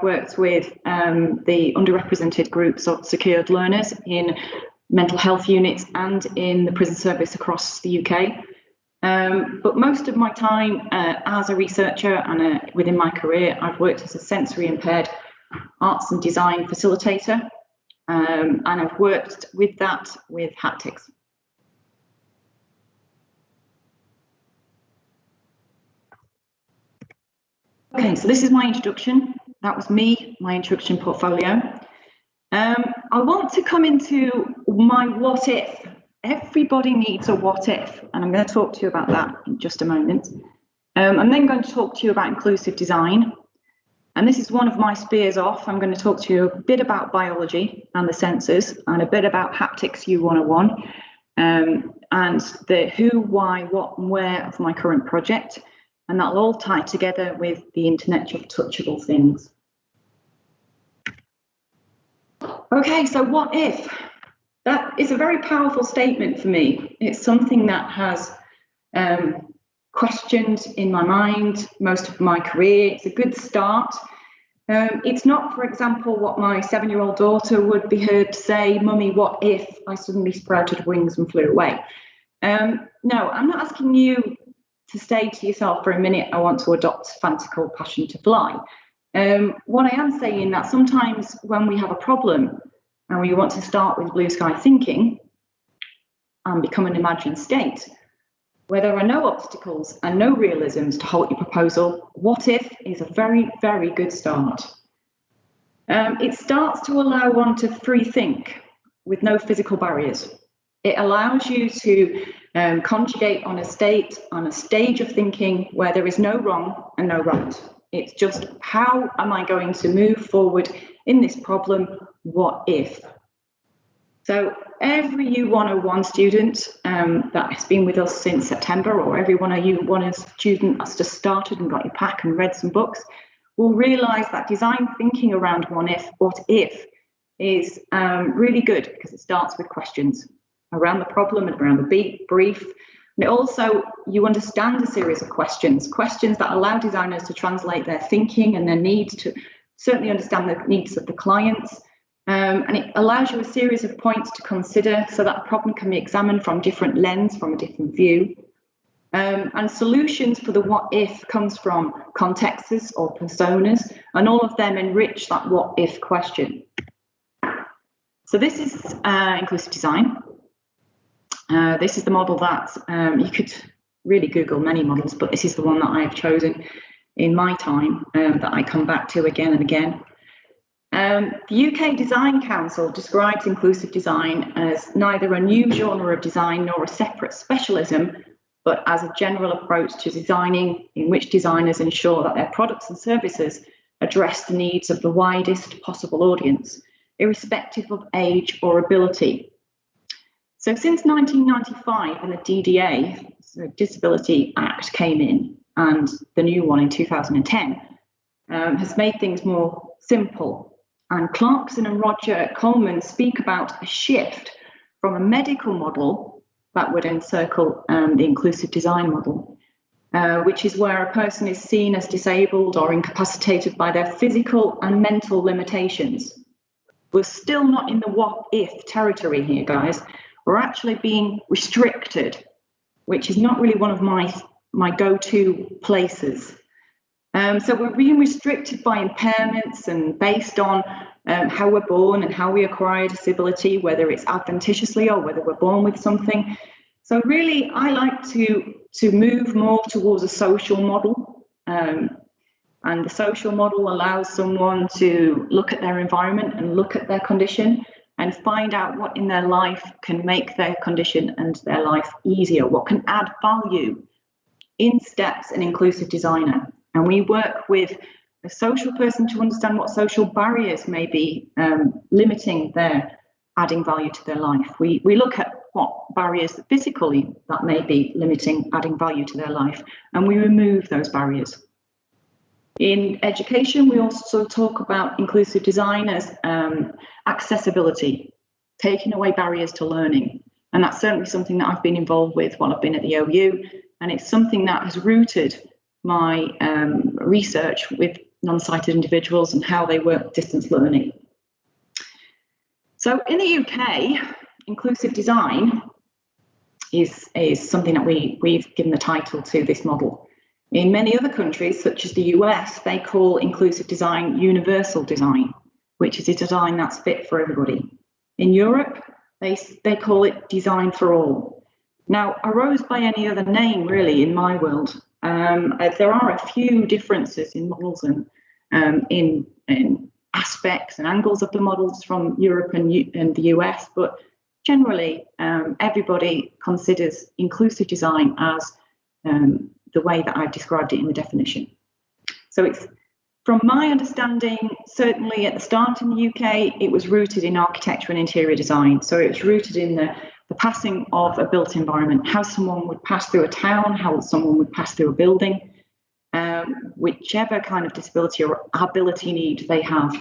worked with the underrepresented groups of secured learners in mental health units and in the prison service across the UK. But most of my time as a researcher and within my career, I've worked as a sensory impaired arts and design facilitator, and I've worked with haptics. Okay, so this is my introduction. That was me, my introduction portfolio. I want to come into my what if. Everybody needs a what if, and I'm going to talk to you about that in just a moment. I'm then going to talk to you about inclusive design. And this is one of my spears off. I'm going to talk to you a bit about biology and the senses, and a bit about haptics U101, and the who, why, what, and where of my current project. And that'll all tie together with the Internet of Touchable Things. Okay, so what if? That is a very powerful statement for me. It's something that has questioned in my mind most of my career. It's a good start. It's not, for example, what my 7-year-old daughter would be heard to say, "Mummy, what if I suddenly sprouted wings and flew away?" No, I'm not asking you to say to yourself for a minute, "I want to adopt fantastical passion to fly." What I am saying that sometimes when we have a problem and we want to start with blue sky thinking and become an imagined state, where there are no obstacles and no realisms to halt your proposal, what if is a very, very good start. It starts to allow one to free think with no physical barriers. It allows you to conjugate on a stage of thinking where there is no wrong and no right. It's just, how am I going to move forward in this problem? What if? So every U101 student that has been with us since September, or every one of U101 student that's just started and got your pack and read some books, will realise that design thinking around what if is really good, because it starts with questions around the problem and around the brief. And it also, you understand a series of questions that allow designers to translate their thinking and their needs, to certainly understand the needs of the clients. And it allows you a series of points to consider so that a problem can be examined from different lens, from a different view. And solutions for the what if comes from contexts or personas, and all of them enrich that what if question. So this is inclusive design. This is the model that you could really Google many models, but this is the one that I've chosen in my time that I come back to again and again. The UK Design Council describes inclusive design as neither a new genre of design nor a separate specialism, but as a general approach to designing in which designers ensure that their products and services address the needs of the widest possible audience, irrespective of age or ability. So since 1995, when the DDA, so Disability Act, came in, and the new one in 2010, has made things more simple. And Clarkson and Roger Coleman speak about a shift from a medical model that would encircle the inclusive design model, which is where a person is seen as disabled or incapacitated by their physical and mental limitations. We're still not in the what if territory here, guys. We're actually being restricted, which is not really one of my go-to places. So we're being restricted by impairments and based on how we're born and how we acquire disability, whether it's adventitiously or whether we're born with something. So really, I like to move more towards a social model. And the social model allows someone to look at their environment and look at their condition and find out what in their life can make their condition and their life easier, what can add value in steps an inclusive designer. And we work with a social person to understand what social barriers may be limiting their adding value to their life. We look at what barriers physically that may be limiting adding value to their life, and we remove those barriers. In education, we also talk about inclusive design as accessibility, taking away barriers to learning. And that's certainly something that I've been involved with while I've been at the OU. And it's something that has rooted my research with non-sighted individuals and how they work distance learning. So in the UK, inclusive design is something that we've given the title to this model. In many other countries, such as the US, they call inclusive design universal design, which is a design that's fit for everybody. In Europe, they call it design for all. Now, arose by any other name, really, in my world, there are a few differences in models and in aspects and angles of the models from Europe and the US, but generally, everybody considers inclusive design as the way that I've described it in the definition. So it's, from my understanding, certainly at the start in the UK, it was rooted in architecture and interior design. So it was rooted in the passing of a built environment, how someone would pass through a town, how someone would pass through a building, whichever kind of disability or ability need they have.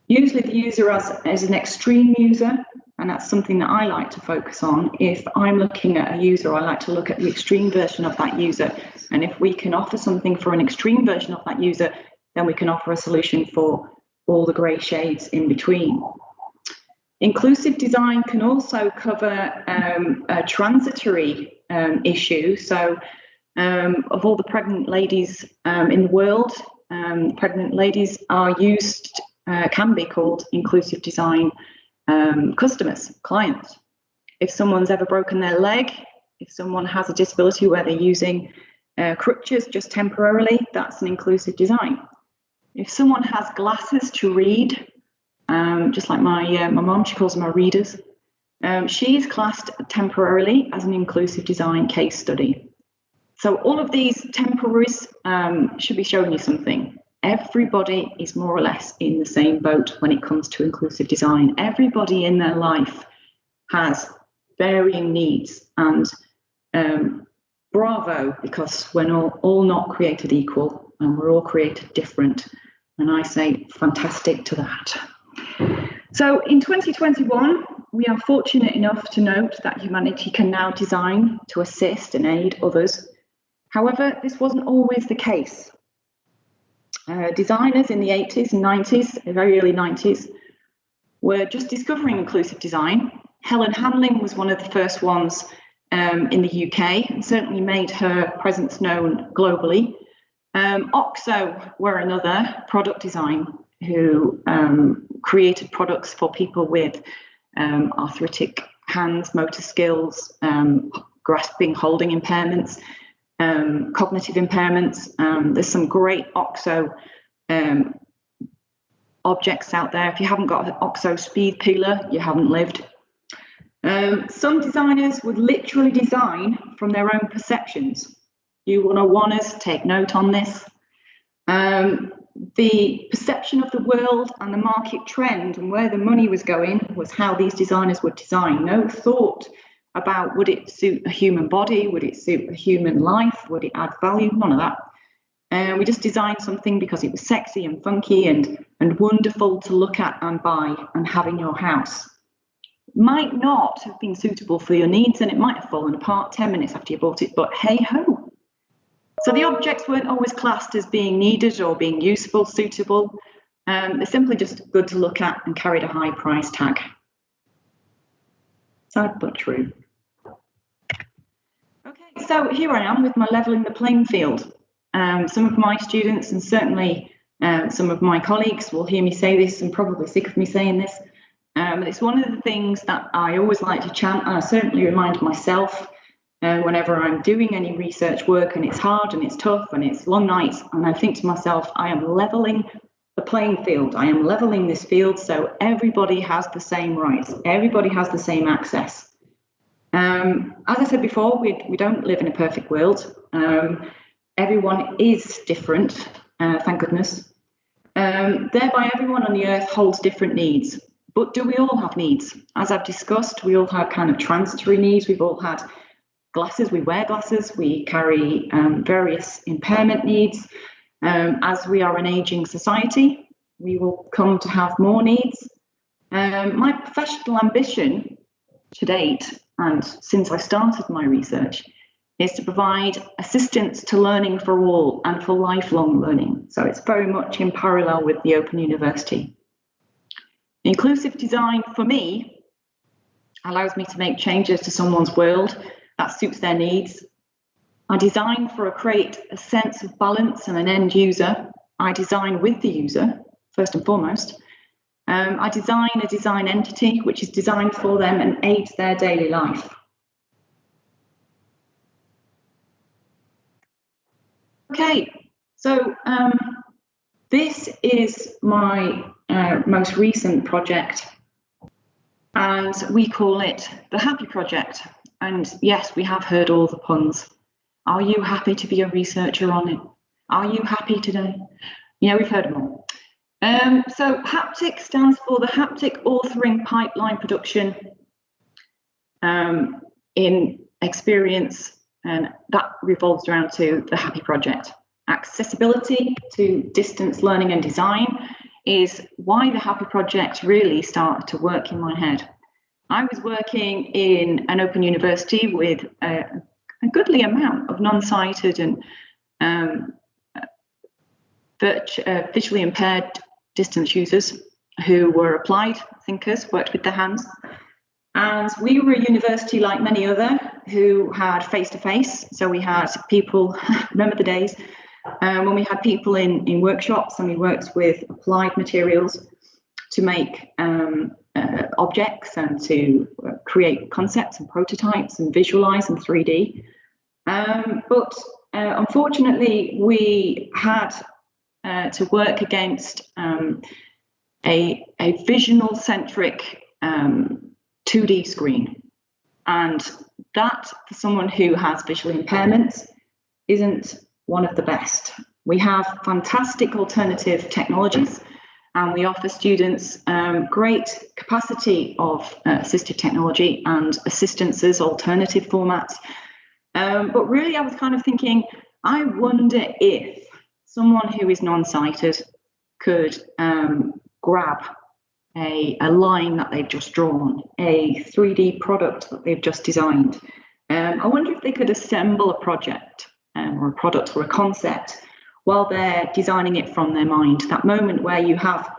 Usually the user as an extreme user, and that's something that I like to focus on. If I'm looking at a user, I like to look at the extreme version of that user. And if we can offer something for an extreme version of that user, then we can offer a solution for all the grey shades in between. Inclusive design can also cover a transitory issue. So of all the pregnant ladies in the world, pregnant ladies are used, can be called inclusive design customers, clients. If someone's ever broken their leg, if someone has a disability where they're using crutches just temporarily, that's an inclusive design. If someone has glasses to read, just like my mom, she calls them our readers, she is classed temporarily as an inclusive design case study. So all of these temporaries should be showing you something. Everybody is more or less in the same boat when it comes to inclusive design. Everybody in their life has varying needs, and bravo, because we're all not created equal and we're all created different. And I say fantastic to that. So in 2021, we are fortunate enough to note that humanity can now design to assist and aid others. However, this wasn't always the case. Designers in the 80s and 90s, the very early 90s, were just discovering inclusive design. Helen Hanling was one of the first ones in the UK, and certainly made her presence known globally. OXO were another product design who created products for people with arthritic hands, motor skills, grasping, holding impairments, cognitive impairments. There's some great OXO objects out there. If you haven't got an OXO speed peeler, you haven't lived. Some designers would literally design from their own perceptions. You want to take note on this. The perception of the world and the market trend and where the money was going was how these designers would design. No thought about would it suit a human body, would it suit a human life, would it add value, none of that. We just designed something because it was sexy and funky and wonderful to look at and buy and have in your house. Might not have been suitable for your needs, and it might have fallen apart 10 minutes after you bought it, but hey ho. So the objects weren't always classed as being needed or being useful, suitable. They're simply just good to look at and carried a high price tag. Sad but true. Okay, so here I am with my leveling the playing field. Some of my students and certainly some of my colleagues will hear me say this and probably sick of me saying this. But it's one of the things that I always like to chant, and I certainly remind myself whenever I'm doing any research work and it's hard and it's tough and it's long nights, and I think to myself, I am leveling the playing field. I am leveling this field so everybody has the same rights. Everybody has the same access. As I said before, we don't live in a perfect world. Everyone is different, thank goodness. Thereby, everyone on the earth holds different needs. But do we all have needs? As I've discussed, we all have kind of transitory needs. We've all had glasses, we wear glasses, we carry various impairment needs. As we are an aging society, we will come to have more needs. My professional ambition to date, and since I started my research, is to provide assistance to learning for all and for lifelong learning. So it's very much in parallel with the Open University. Inclusive design, for me, allows me to make changes to someone's world that suits their needs. I design create a sense of balance and an end user. I design with the user, first and foremost. I design a design entity which is designed for them and aids their daily life. Okay, so this is my most recent project, and we call it the HAPPIE project. And yes, we have heard all the puns. Are you happy to be a researcher on it? Are you happy today? Yeah, we've heard them all. So Haptic stands for the Haptic Authoring Pipeline Production in experience, and that revolves around to the HAPPIE project. Accessibility to distance learning and design is why the HAPPIE project really started to work in my head. I was working in an open university with a goodly amount of non-sighted and visually impaired distance users who were applied thinkers, worked with their hands. And we were a university like many other who had face-to-face. So we had people, remember the days, when we had people in workshops, and we worked with applied materials to make objects and to create concepts and prototypes and visualize in 3D. But unfortunately, we had to work against a visional-centric 2D screen. And that, for someone who has visual impairments, isn't one of the best. We have fantastic alternative technologies, and we offer students great capacity of assistive technology and assistances, alternative formats. But really, I was kind of thinking, I wonder if someone who is non-sighted could grab a line that they've just drawn, a 3D product that they've just designed. I wonder if they could assemble a project or a product or a concept while they're designing it from their mind. That moment where you have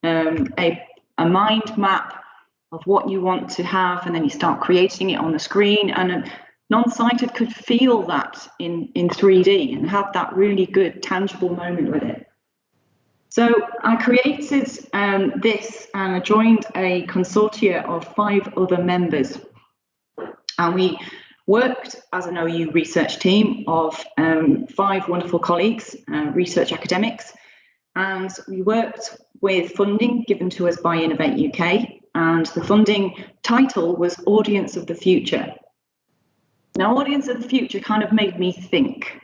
a mind map of what you want to have, and then you start creating it on the screen, and a non-sighted could feel that in 3D and have that really good tangible moment with it. So I created this, and I joined a consortia of 5 other members, and we worked as an OU research team of 5 wonderful colleagues, research academics, and we worked with funding given to us by Innovate UK, and the funding title was Audience of the Future. Now, Audience of the Future kind of made me think,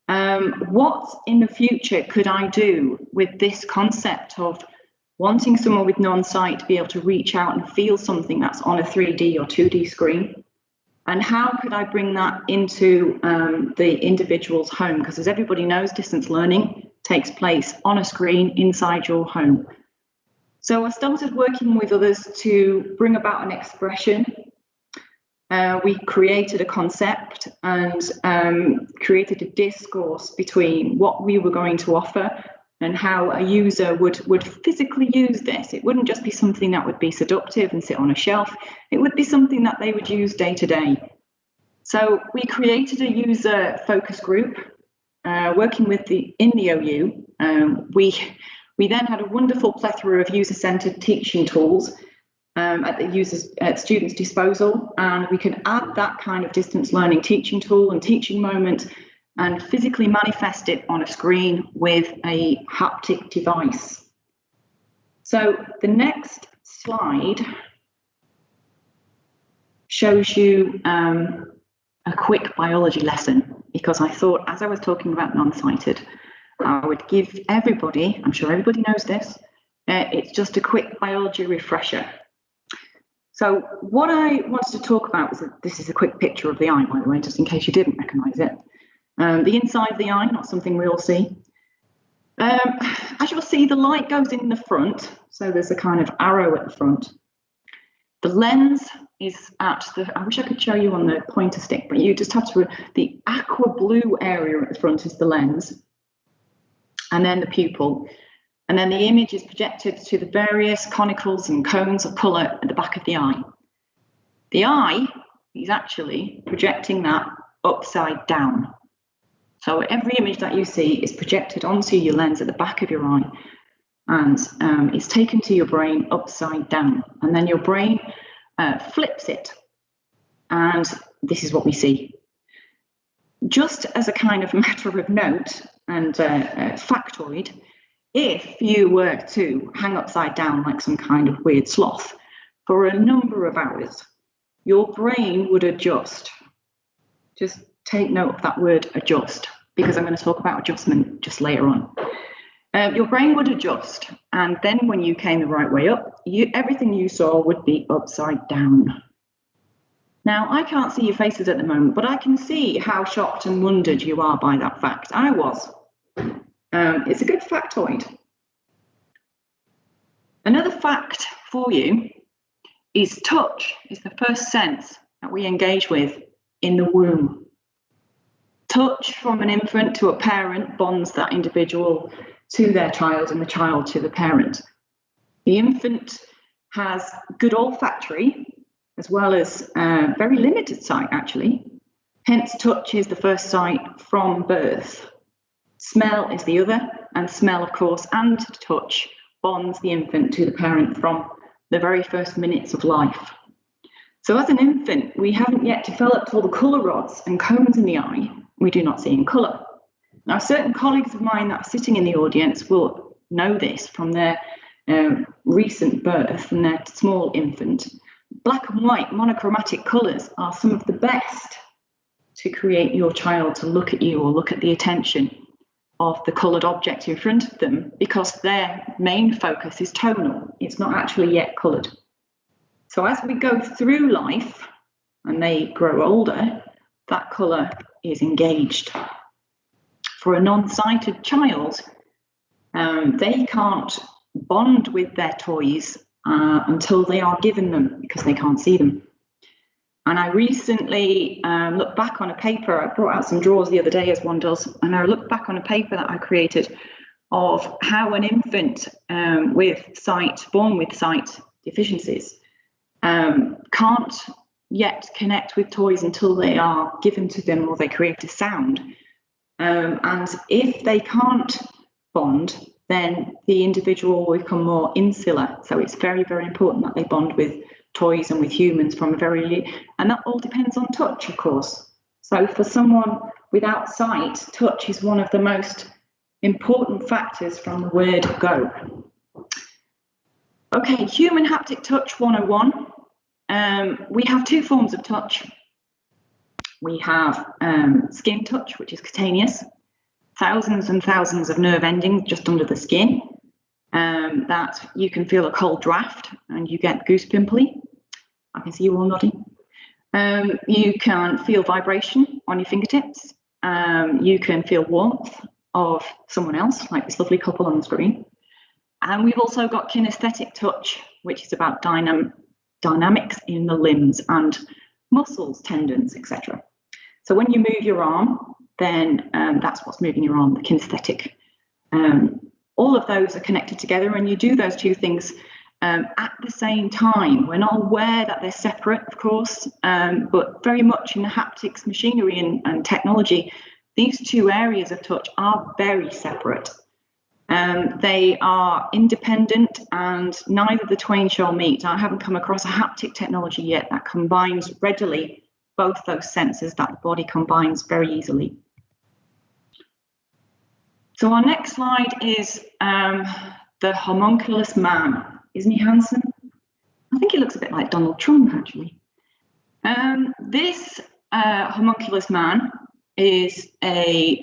what in the future could I do with this concept of wanting someone with non-sight to be able to reach out and feel something that's on a 3D or 2D screen? And how could I bring that into the individual's home? Because as everybody knows, distance learning takes place on a screen inside your home. So I started working with others to bring about an expression. We created a concept and created a discourse between what we were going to offer and how a user would physically use this. It wouldn't just be something that would be seductive and sit on a shelf. It would be something that they would use day to day. So we created a user focus group working with in the OU. We then had a wonderful plethora of user-centered teaching tools at the students' disposal, and we can add that kind of distance learning teaching tool and teaching moment and physically manifest it on a screen with a haptic device. So the next slide shows you a quick biology lesson, because I thought, as I was talking about non-sighted, I would give everybody, I'm sure everybody knows this, it's just a quick biology refresher. So what I wanted to talk about was this is a quick picture of the eye, by the way, just in case you didn't recognise it. The inside of the eye, not something we all see. As you'll see, the light goes in the front, so there's a kind of arrow at the front. The lens is at I wish I could show you on the pointer stick, but you just have to, the aqua blue area at the front is the lens, and then the pupil, and then the image is projected to the various conicals and cones of colour at the back of the eye. The eye is actually projecting that upside down. So every image that you see is projected onto your lens at the back of your eye, and it's taken to your brain upside down, and then your brain flips it, and this is what we see. Just as a kind of matter of note and factoid, if you were to hang upside down like some kind of weird sloth for a number of hours, your brain would adjust. Just take note of that word adjust, because I'm going to talk about adjustment just later on. Your brain would adjust, and then when you came the right way up, everything you saw would be upside down. Now, I can't see your faces at the moment, but I can see how shocked and wondered you are by that fact. I was. It's a good factoid. Another fact for you is touch is the first sense that we engage with in the womb. Touch from an infant to a parent bonds that individual to their child and the child to the parent. The infant has good olfactory as well as very limited sight, actually. Hence, touch is the first sight from birth. Smell is the other, and smell, of course, and touch bonds the infant to the parent from the very first minutes of life. So as an infant, we haven't yet developed all the colour rods and cones in the eye we do not see in colour. Now, certain colleagues of mine that are sitting in the audience will know this from their recent birth and their small infant. Black and white monochromatic colours are some of the best to create your child to look at you or look at the attention of the coloured object in front of them, because their main focus is tonal. It's not actually yet coloured. So as we go through life and they grow older, that colour is engaged. For a non-sighted child, they can't bond with their toys until they are given them, because they can't see them. And I recently looked back on a paper. I brought out some drawers the other day, as one does, and I looked back on a paper that I created of how an infant born with sight deficiencies can't yet connect with toys until they are given to them or they create a sound. And if they can't bond, then the individual will become more insular. So it's very, very important that they bond with toys and with humans from a very, and that all depends on touch, of course. So for someone without sight, touch is one of the most important factors from the word go. Okay, human haptic touch 101. We have two forms of touch. We have skin touch, which is cutaneous, thousands and thousands of nerve endings just under the skin, that you can feel a cold draft and you get goose pimply. I can see you all nodding. You can feel vibration on your fingertips. You can feel warmth of someone else, like this lovely couple on the screen. And we've also got kinesthetic touch, which is about dynamics in the limbs and muscles, tendons, etc. So when you move your arm, then that's what's moving your arm, the kinesthetic. All of those are connected together, and you do those two things at the same time. We're not aware that they're separate, of course, but very much in the haptics machinery and technology, these two areas of touch are very separate. They are independent, and neither the twain shall meet. I haven't come across a haptic technology yet that combines readily both those senses that the body combines very easily. So our next slide is the homunculus man. Isn't he handsome? I think he looks a bit like Donald Trump, actually. This homunculus man is a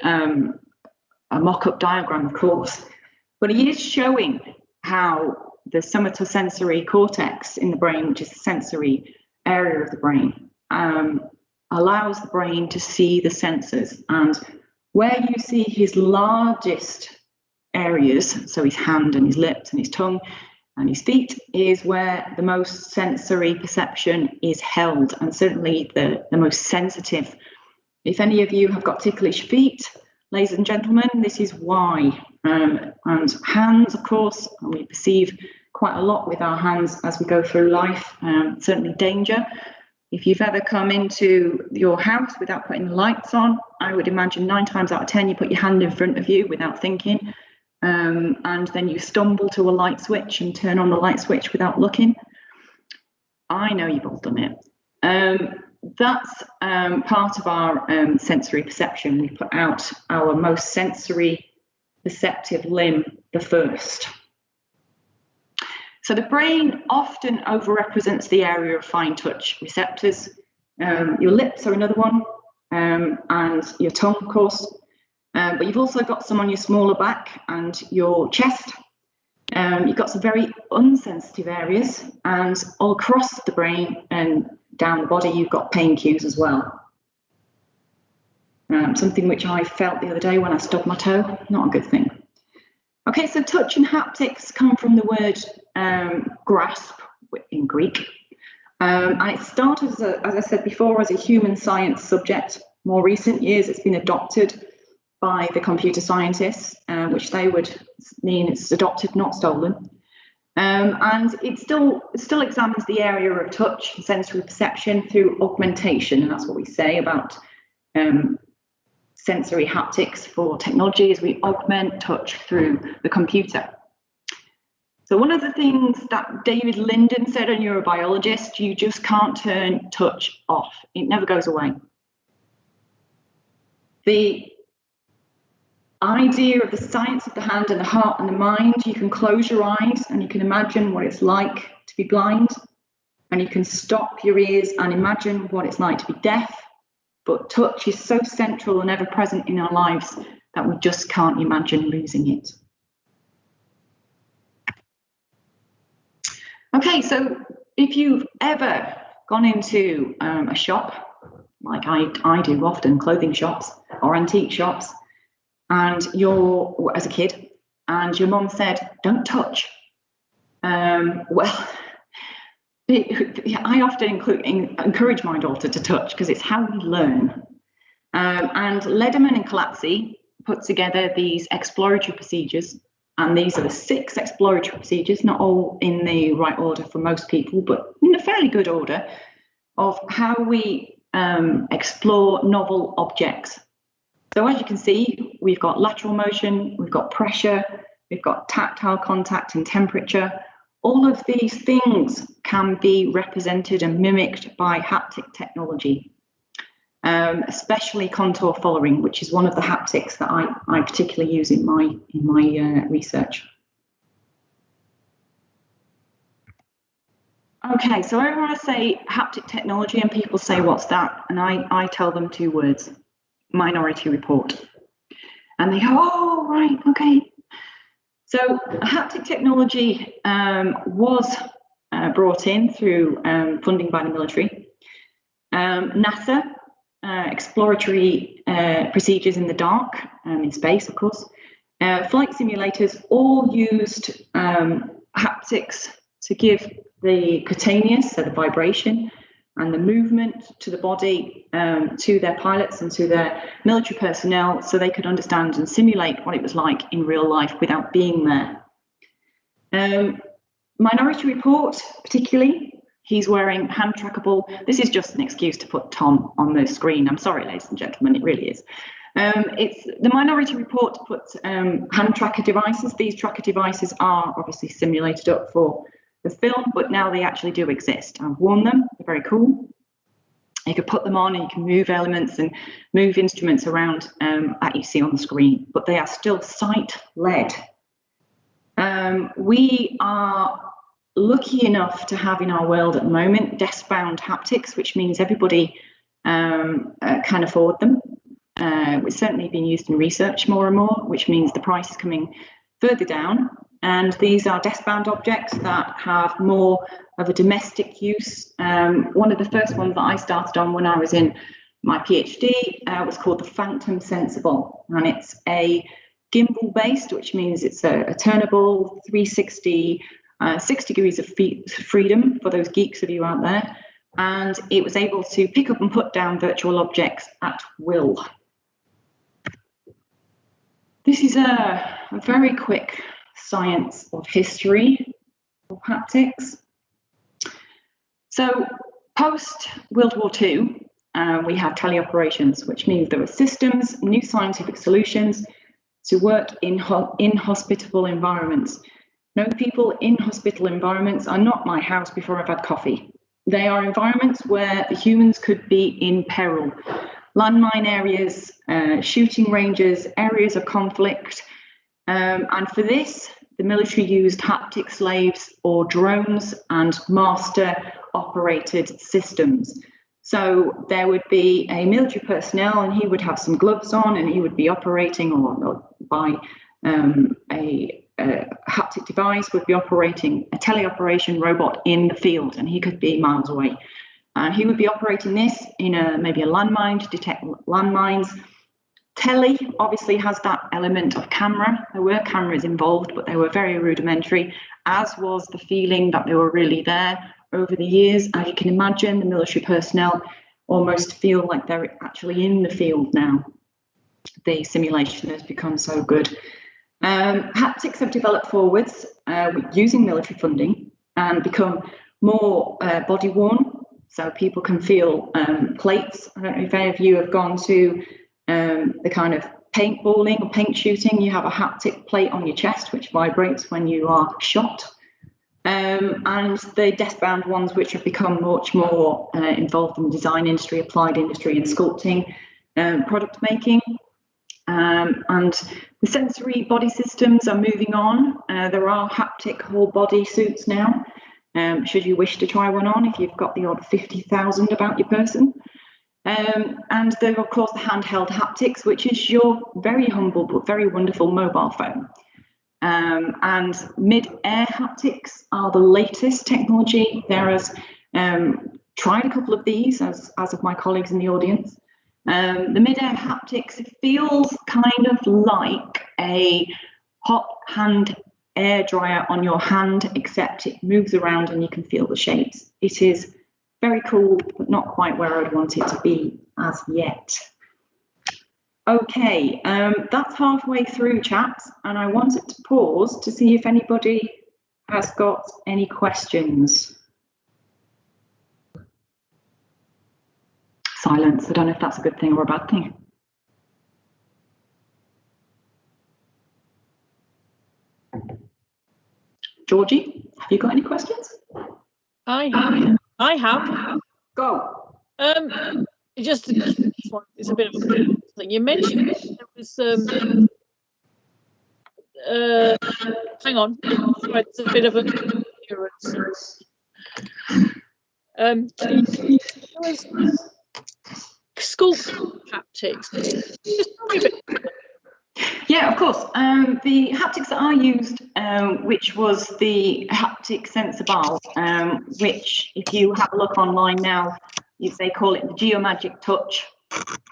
mock-up diagram, of course, but he is showing how the somatosensory cortex in the brain, which is the sensory area of the brain, allows the brain to see the senses. And where you see his largest areas, so his hand and his lips and his tongue, and his feet is where the most sensory perception is held, and certainly the most sensitive. If any of you have got ticklish feet, ladies and gentlemen, this is why. And hands, of course, and we perceive quite a lot with our hands as we go through life, certainly danger. If you've ever come into your house without putting the lights on, I would imagine 9 times out of 10 you put your hand in front of you without thinking, and then you stumble to a light switch and turn on the light switch without looking. I know you've all done it. That's part of our sensory perception. We put out our most sensory perceptive limb the first. So the brain often overrepresents the area of fine touch receptors. Your lips are another one, and your tongue, of course. But you've also got some on your smaller back and your chest. You've got some very unsensitive areas, and all across the brain and down the body, you've got pain cues as well. Something which I felt the other day when I stubbed my toe, not a good thing. Okay, so touch and haptics come from the word grasp in Greek. And it started, as I said before, as a human science subject. More recent years, it's been adopted by the computer scientists, which they would mean it's adopted, not stolen. And it still examines the area of touch and sensory perception through augmentation, and that's what we say about sensory haptics for technology, is we augment touch through the computer. So one of the things that David Linden said, a neurobiologist, you just can't turn touch off. It never goes away. The idea of the science of the hand and the heart and the mind, you can close your eyes and you can imagine what it's like to be blind, and you can stop your ears and imagine what it's like to be deaf. But touch is so central and ever present in our lives that we just can't imagine losing it. Okay, so if you've ever gone into a shop, like I do often, clothing shops or antique shops, and you're, as a kid, and your mum said, don't touch. Well, I often encourage my daughter to touch because it's how we learn. And Lederman and Kalatzi put together these exploratory procedures, and these are the 6 exploratory procedures, not all in the right order for most people, but in a fairly good order, of how we explore novel objects. So as you can see, we've got lateral motion, we've got pressure, we've got tactile contact and temperature. All of these things can be represented and mimicked by haptic technology, especially contour following, which is one of the haptics that I particularly use in my research. Okay, so whenever I say haptic technology and people say, what's that? And I tell them 2 words, Minority Report. And they go, oh, right, okay. So haptic technology was brought in through funding by the military. NASA, exploratory procedures in the dark, in space, of course. Flight simulators all used haptics to give the cutaneous, so the vibration, and the movement to the body to their pilots and to their military personnel, so they could understand and simulate what it was like in real life without being there. Minority Report, particularly, he's wearing hand trackable. This is just an excuse to put Tom on the screen. I'm sorry, ladies and gentlemen, it really is. It's the Minority Report to put hand tracker devices. These tracker devices are obviously simulated up for the film, but now they actually do exist. I've worn them, they're very cool. You can put them on and you can move elements and move instruments around that you see on the screen, but they are still sight-led. We are lucky enough to have in our world at the moment desk-bound haptics, which means everybody can afford them. It's certainly been used in research more and more, which means the price is coming further down. And these are desk-bound objects that have more of a domestic use. One of the first ones that I started on when I was in my PhD was called the Phantom Sensible, and it's a gimbal-based, which means it's a turnable 360 6 degrees of freedom for those geeks of you out there, and it was able to pick up and put down virtual objects at will. This is a very quick science of history of haptics. So post World War II, we had teleoperations, which means there were systems, new scientific solutions to work in inhospitable environments. No, people in hospital environments are not my house before I've had coffee. They are environments where the humans could be in peril. Landmine areas, shooting ranges, areas of conflict. And for this, the military used haptic slaves or drones and master operated systems. So there would be a military personnel and he would have some gloves on and he would be operating or by a haptic device would be operating a teleoperation robot in the field, and he could be miles away. And he would be operating this in maybe a landmine to detect landmines. Tele obviously has that element of camera. There were cameras involved, but they were very rudimentary, as was the feeling that they were really there. Over the years, as you can imagine, the military personnel almost feel like they're actually in the field now. The simulation has become so good. Haptics have developed forwards using military funding and become more body worn, so people can feel plates. I don't know if any of you have gone to the kind of paintballing or paint shooting. You have a haptic plate on your chest which vibrates when you are shot. And the desk-bound ones, which have become much more involved in the design industry, applied industry, and sculpting, product making. And the sensory body systems are moving on. There are haptic whole body suits now, should you wish to try one on, if you've got the odd 50,000 about your person. And then, of course, the handheld haptics, which is your very humble but very wonderful mobile phone. And mid-air haptics are the latest technology. There has tried a couple of these, as of my colleagues in the audience. The mid-air haptics, it feels kind of like a hot hand air dryer on your hand, except it moves around and you can feel the shapes. It is very cool, but not quite where I'd want it to be as yet. Okay, that's halfway through, chaps, and I wanted to pause to see if anybody has got any questions. Silence. I don't know if that's a good thing or a bad thing. Georgie, have you got any questions? I have. Go. Just it's a bit of a thing. You mentioned there was hang on, it's a bit of an appearance. There was sculpt haptics. Just tell me a bit. Yeah, of course. The haptics that I used, which was the haptic sensor bar, which if you have a look online now, they call it the Geomagic Touch.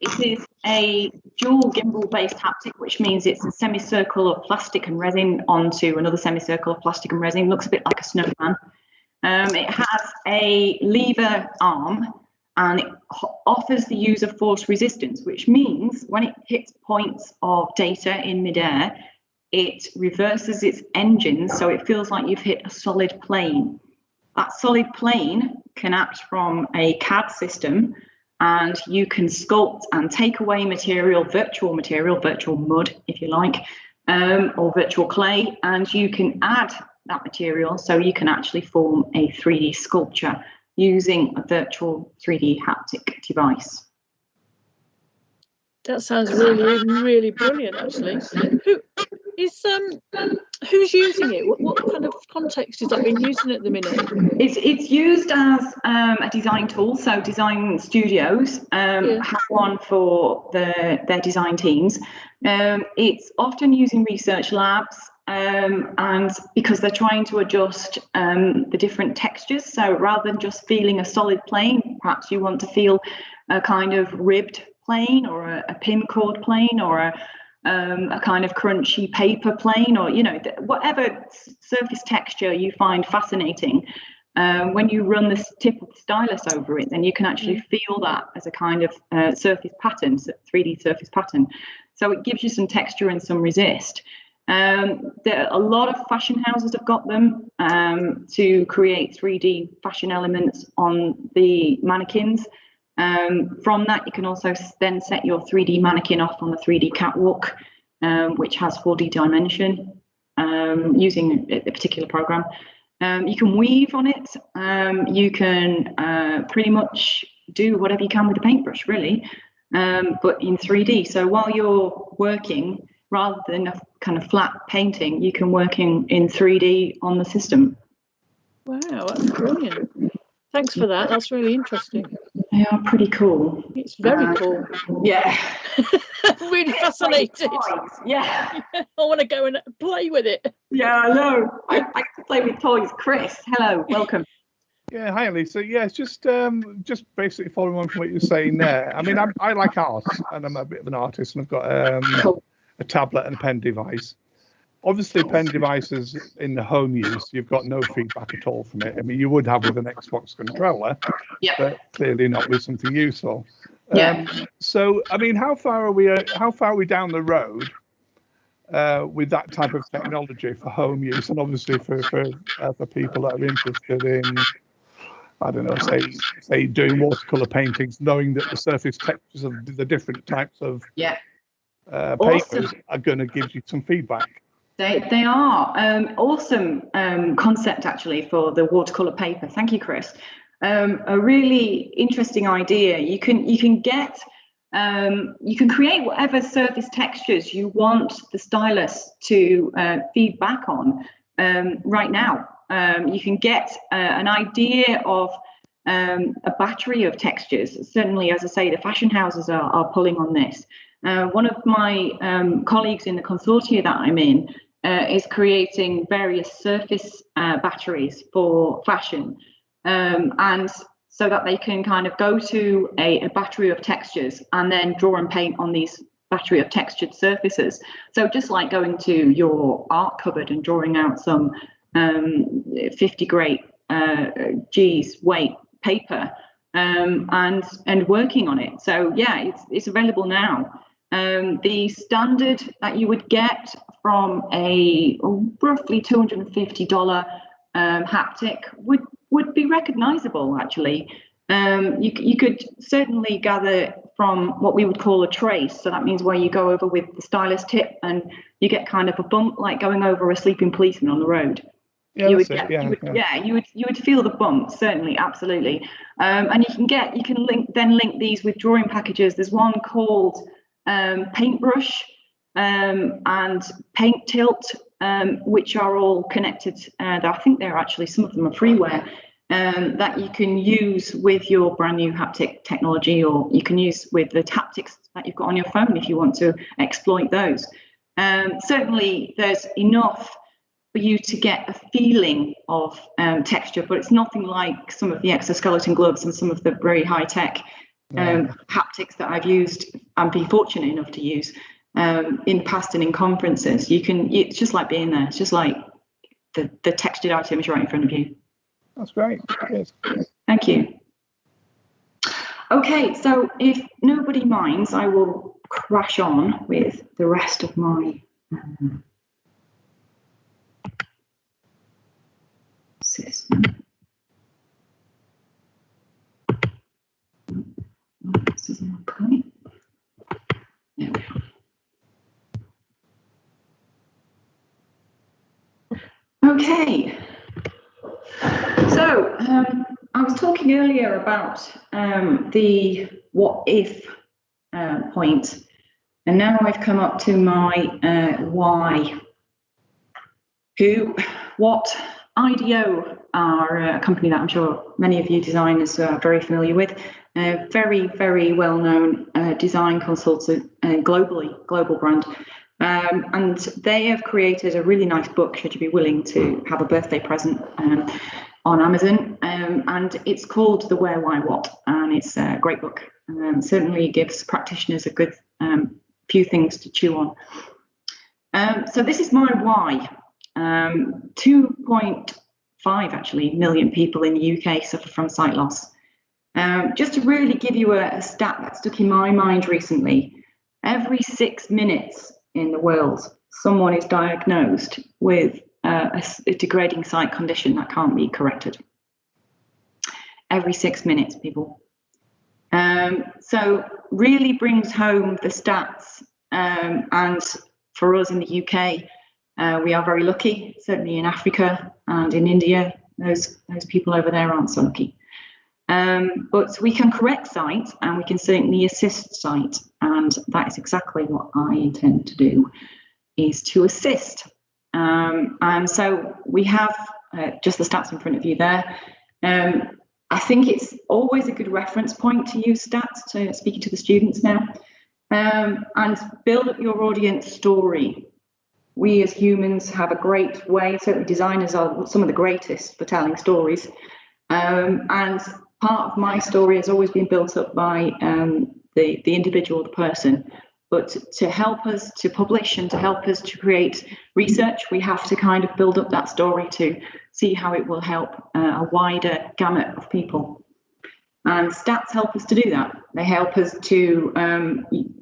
It is a dual gimbal based haptic, which means it's a semicircle of plastic and resin onto another semicircle of plastic and resin. It looks a bit like a snowman. It has a lever arm and it offers the user force resistance, which means when it hits points of data in midair, it reverses its engines, so it feels like you've hit a solid plane. That solid plane can act from a CAD system, and you can sculpt and take away material, virtual mud, if you like, or virtual clay, and you can add that material so you can actually form a 3D sculpture using a virtual 3D haptic device. That sounds really, really brilliant, actually. Who's using it? What kind of context is that being used in at the minute? It's used as a design tool. So design studios have one for their design teams. It's often used in research labs, and because they're trying to adjust the different textures. So rather than just feeling a solid plane, perhaps you want to feel a kind of ribbed plane or a pin cord plane or a kind of crunchy paper plane, or whatever surface texture you find fascinating. When you run the tip of the stylus over it, then you can actually feel that as a kind of surface pattern, 3D surface pattern. So it gives you some texture and some resist. A lot of fashion houses have got them to create 3D fashion elements on the mannequins. From that, you can also then set your 3D mannequin off on the 3D catwalk, which has 4D dimension using a particular program. You can weave on it. You can pretty much do whatever you can with a paintbrush, really, but in 3D. So while you're working, rather than a kind of flat painting, you can work in 3D on the system. Wow, that's brilliant. Thanks for that. That's really interesting. They are pretty cool. It's very cool. Yeah. I'm really fascinated. Yeah. I want to go and play with it. Yeah, I know. I can play with toys. Chris, hello, welcome. Yeah, hi Lisa. Yeah, it's just basically following on from what you're saying there. I mean, I like art, and I'm a bit of an artist, and I've got a tablet and a pen device. Obviously, pen devices in the home use, you've got no feedback at all from it. I mean, you would have with an Xbox controller, but clearly not with something useful. So, I mean, how far are we down the road with that type of technology for home use, and obviously for people that are interested in, I don't know, say doing watercolor paintings, knowing that the surface textures of the different types of papers are going to give you some feedback. They are awesome concept actually for the watercolor paper. Thank you, Chris. A really interesting idea. You can create whatever surface textures you want the stylus to feed back on right now. You can get an idea of a battery of textures. Certainly, as I say, the fashion houses are pulling on this. One of my colleagues in the consortia that I'm in is creating various surface batteries for fashion, and so that they can kind of go to a battery of textures and then draw and paint on these battery of textured surfaces. So just like going to your art cupboard and drawing out some 50 grade G's weight paper and working on it. So yeah, it's available now. The standard that you would get from a roughly $250 haptic would be recognizable actually. You could certainly gather from what we would call a trace. So that means where you go over with the stylus tip and you get kind of a bump like going over a sleeping policeman on the road. Yeah, you would feel the bump, certainly, absolutely. And you can link these with drawing packages. There's one called Paintbrush and Paint Tilt, which are all connected. I think they're actually, some of them are freeware, that you can use with your brand new haptic technology, or you can use with the haptics that you've got on your phone if you want to exploit those. Certainly there's enough for you to get a feeling of texture, but it's nothing like some of the exoskeleton gloves and some of the very high-tech haptics that I've used and been fortunate enough to use in the past and in conferences. It's just like being there. It's just like the textured items right in front of you. That's great. Yes. Thank you. Okay, so if nobody minds, I will crash on with the rest of my system. This isn't okay. There we are. Okay. So I was talking earlier about the what if point, and now I've come up to my why. What IDEO are a company that I'm sure many of you designers are very familiar with, a very, very well-known design consultant, global brand. And they have created a really nice book, should you be willing to have a birthday present, on Amazon. And it's called The Where, Why, What, and it's a great book. Certainly gives practitioners a good few things to chew on. So this is my why. 2.5 actually million people in the UK suffer from sight loss. Just to really give you a stat that stuck in my mind recently, every 6 minutes in the world, someone is diagnosed with a degrading sight condition that can't be corrected. Every 6 minutes, people. So really brings home the stats, and for us in the UK, we are very lucky. Certainly in Africa and in India, those people over there aren't so lucky. But we can correct sight, and we can certainly assist sight, and that is exactly what I intend to do, is to assist. And so we have just the stats in front of you there. I think it's always a good reference point to use stats to speaking to the students now, and build up your audience story. We as humans have a great way, certainly designers are some of the greatest for telling stories, and part of my story has always been built up by the individual, the person. But to help us to publish and to help us to create research, we have to kind of build up that story to see how it will help a wider gamut of people. And stats help us to do that. They help us to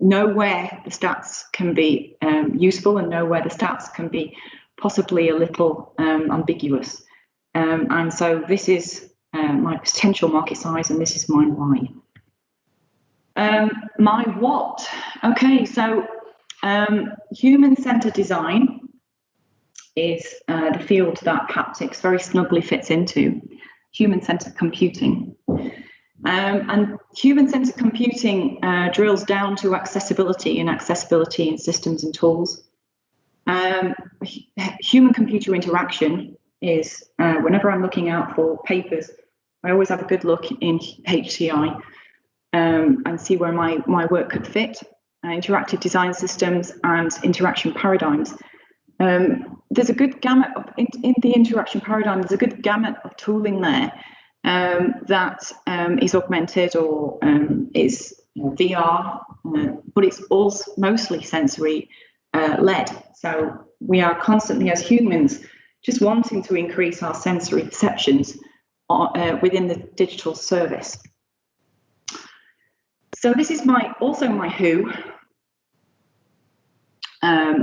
know where the stats can be useful and know where the stats can be possibly a little ambiguous. And so this is my potential market size, and this is my why. My what? Okay, so human-centered design is the field that haptics very snugly fits into, human-centered computing. And human-centered computing drills down to accessibility in systems and tools. Human-computer interaction is, whenever I'm looking out for papers, I always have a good look in HCI. And see where my work could fit, interactive design systems and interaction paradigms. There's a good gamut in the interaction paradigm, there's a good gamut of tooling there that is augmented or is VR, but it's also mostly sensory led. So we are constantly as humans just wanting to increase our sensory perceptions within the digital service. So this is also my who.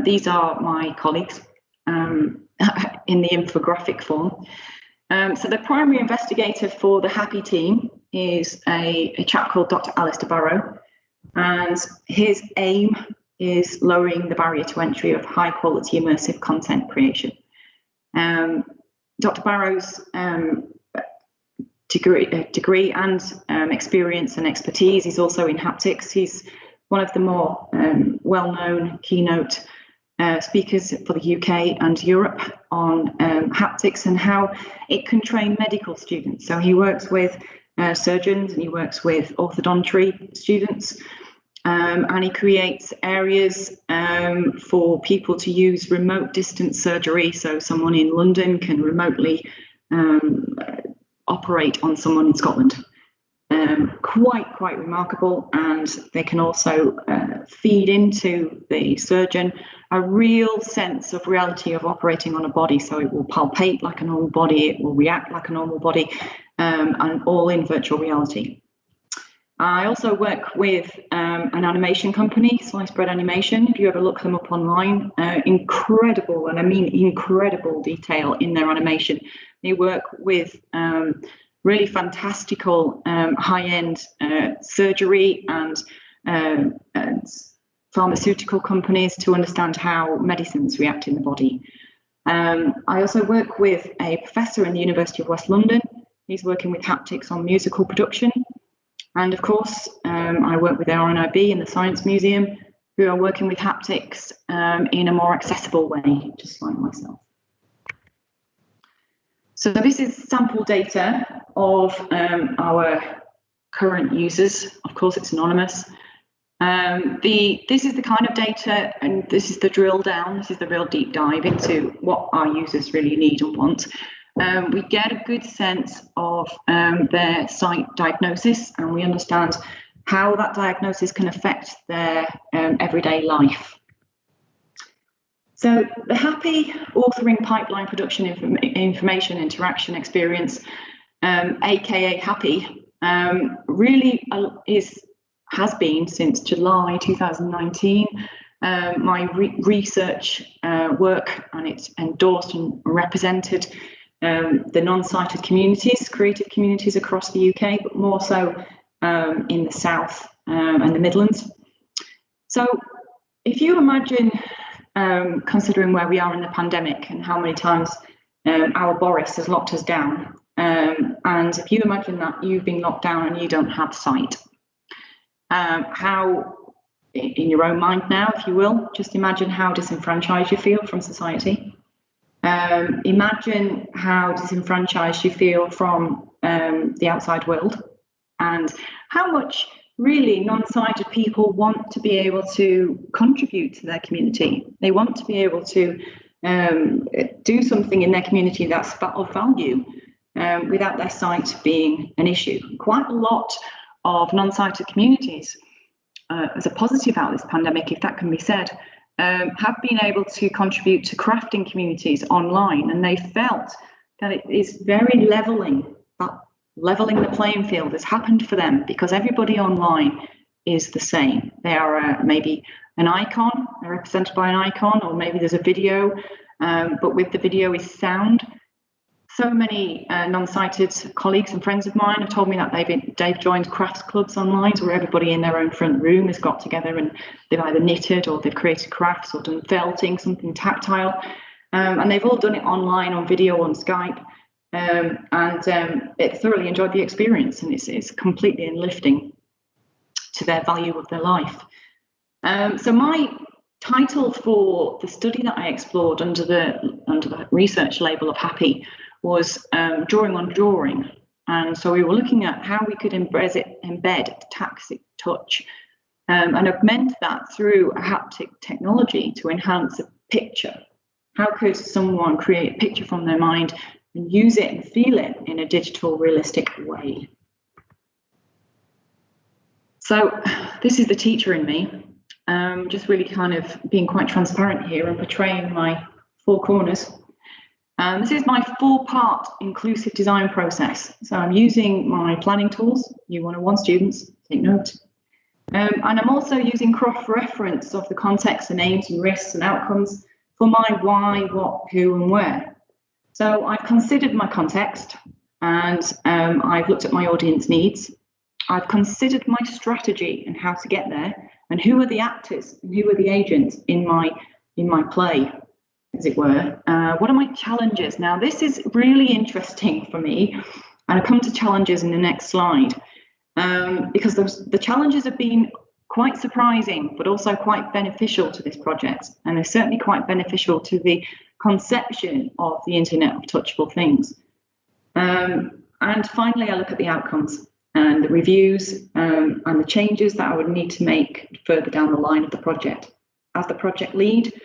These are my colleagues in the infographic form. So the primary investigator for the HAPPIE team is a chap called Dr. Alistair Barrow, and his aim is lowering the barrier to entry of high quality immersive content creation. Dr. Barrow's degree and experience and expertise is also in haptics. He's one of the more well-known keynote speakers for the UK and Europe on haptics and how it can train medical students. So he works with surgeons and he works with orthodontry students, and he creates areas for people to use remote distance surgery. So someone in London can remotely operate on someone in Scotland. Quite remarkable, and they can also feed into the surgeon a real sense of reality of operating on a body. So it will palpate like a normal body, it will react like a normal body, and all in virtual reality. I also work with an animation company, Sliced Bread Animation. If you ever look them up online, incredible, and I mean incredible detail in their animation. They work with really fantastical high-end surgery and pharmaceutical companies to understand how medicines react in the body. I also work with a professor in the University of West London. He's working with haptics on musical production. And of course, I work with RNIB in the Science Museum, who are working with haptics in a more accessible way, just like myself. So this is sample data of our current users. Of course, it's anonymous. This is the kind of data, and this is the drill down, this is the real deep dive into what our users really need and want. We get a good sense of their sight diagnosis, and we understand how that diagnosis can affect their everyday life. So the HAPPIE authoring pipeline production information interaction experience, aka HAPPIE, really has been since July 2019 my research work, and it's endorsed and represented the non-sighted communities, creative communities across the UK, but more so in the South and the Midlands. So if you imagine considering where we are in the pandemic and how many times our Boris has locked us down, and if you imagine that you've been locked down and you don't have sight, how, in your own mind now, if you will, just imagine how disenfranchised you feel from society. Imagine how disenfranchised you feel from the outside world, and how much really non-sighted people want to be able to contribute to their community. They want to be able to do something in their community that's of value without their sight being an issue. Quite a lot of non-sighted communities, as a positive out of this pandemic, if that can be said, have been able to contribute to crafting communities online, and they felt that it is very leveling the playing field has happened for them, because everybody online is the same. They are maybe an icon, they're represented by an icon, or maybe there's a video, but with the video is sound. So many non-sighted colleagues and friends of mine have told me that they've joined crafts clubs online, where everybody in their own front room has got together and they've either knitted or they've created crafts or done felting, something tactile, and they've all done it online on video on Skype. It thoroughly enjoyed the experience, and it's completely enlifting to their value of their life. So my title for the study that I explored under the research label of HAPPIE was drawing on drawing, and so we were looking at how we could embed tactic touch and augment that through a haptic technology to enhance a picture. How could someone create a picture from their mind and use it and feel it in a digital, realistic way? So this is the teacher in me, just really kind of being quite transparent here and portraying my four corners. This is my four-part inclusive design process. So I'm using my planning tools, U101 students, take note. And I'm also using cross-reference of the context and aims and risks and outcomes for my why, what, who, and where. So I've considered my context, and I've looked at my audience needs. I've considered my strategy and how to get there, and who are the actors and who are the agents in my play, as it were. What are my challenges? Now, this is really interesting for me, and I'll come to challenges in the next slide, because the challenges have been quite surprising, but also quite beneficial to this project, and they're certainly quite beneficial to the conception of the Internet of Touchable Things. And finally, I look at the outcomes and the reviews and the changes that I would need to make further down the line of the project. As the project lead,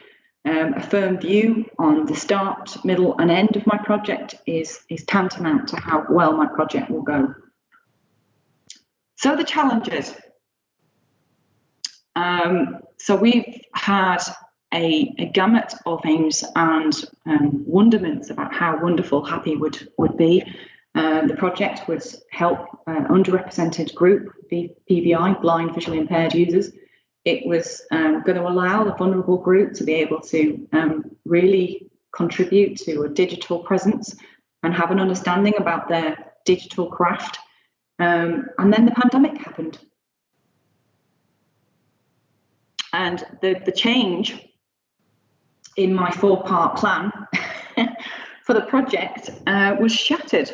a firm view on the start, middle, and end of my project is tantamount to how well my project will go. So the challenges. So we've had a gamut of aims and wonderments about how wonderful HAPPIE would be. The project would help underrepresented group, PVI, blind visually impaired users. It was going to allow the vulnerable group to be able to really contribute to a digital presence and have an understanding about their digital craft. And then the pandemic happened. And the change in my four-part plan for the project was shattered,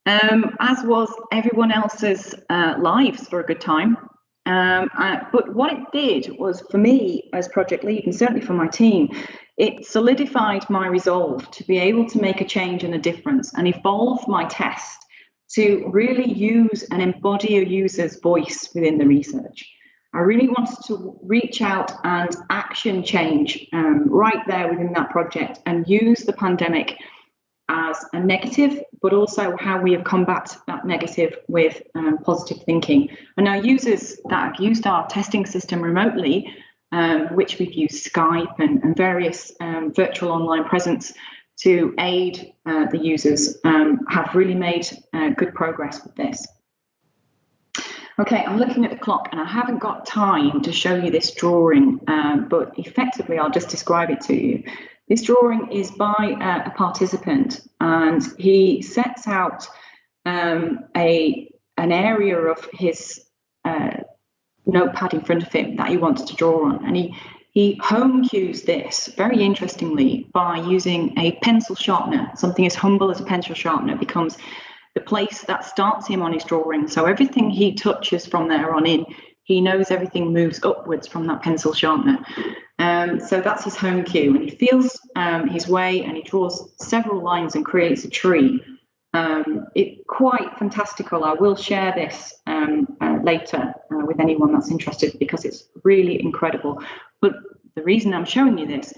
as was everyone else's lives for a good time. But what it did was, for me as project lead, and certainly for my team, it solidified my resolve to be able to make a change and a difference and evolve my test to really use and embody a user's voice within the research. I really wanted to reach out and action change right there within that project and use the pandemic as a negative, but also how we have combated that negative with positive thinking. And our users that have used our testing system remotely, which we've used Skype and various virtual online presence to aid the users, have really made good progress with this. Okay, I'm looking at the clock and I haven't got time to show you this drawing, but effectively I'll just describe it to you. This drawing is by a participant, and he sets out an area of his notepad in front of him that he wants to draw on, and he home cues this very interestingly by using a pencil sharpener. Something as humble as a pencil sharpener becomes the place that starts him on his drawing. So everything he touches from there on in, he knows everything moves upwards from that pencil sharpener. So that's his home cue, and he feels his way, and he draws several lines and creates a tree. It's quite fantastical. I will share this later with anyone that's interested, because it's really incredible. But the reason I'm showing you this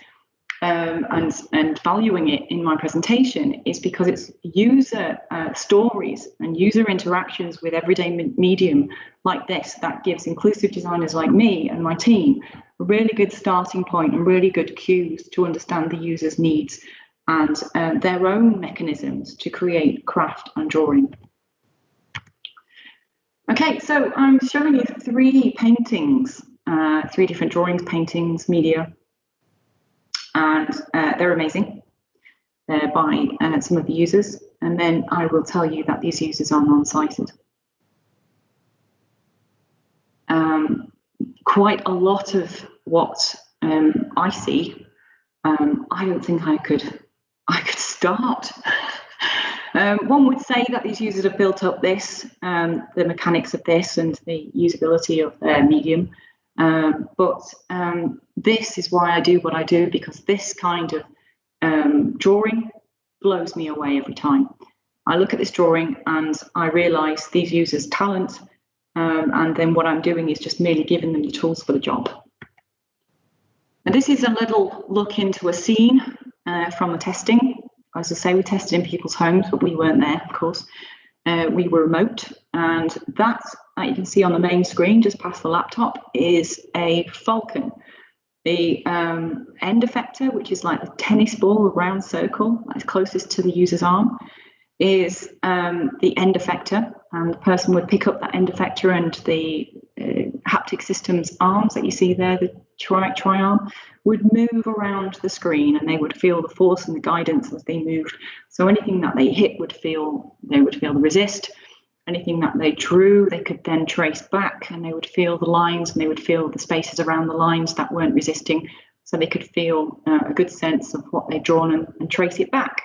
and valuing it in my presentation is because it's user stories and user interactions with everyday medium like this that gives inclusive designers like me and my team a really good starting point and really good cues to understand the user's needs and their own mechanisms to create craft and drawing. Okay, so I'm showing you 3 paintings, 3 different drawings, paintings, media, and they're amazing. They're by some of the users, and then I will tell you that these users are non-sighted. Quite a lot of what I see, I don't think I could start. One would say that these users have built up this, the mechanics of this and the usability of their medium. But this is why I do what I do, because this kind of drawing blows me away every time. I look at this drawing and I realise these users' talent, and then what I'm doing is just merely giving them the tools for the job. And this is a little look into a scene from the testing. As I say, we tested in people's homes, but we weren't there, of course. We were remote, and that you can see on the main screen just past the laptop is a falcon. The end effector, which is like the tennis ball, a round circle that's closest to the user's arm, is the end effector, and the person would pick up that end effector, and the haptic system's arms that you see there, the tri-arm, would move around the screen, and they would feel the force and the guidance as they moved. So anything that they hit they would feel the resist. Anything that they drew, they could then trace back, and they would feel the lines, and they would feel the spaces around the lines that weren't resisting, so they could feel a good sense of what they'd drawn and trace it back.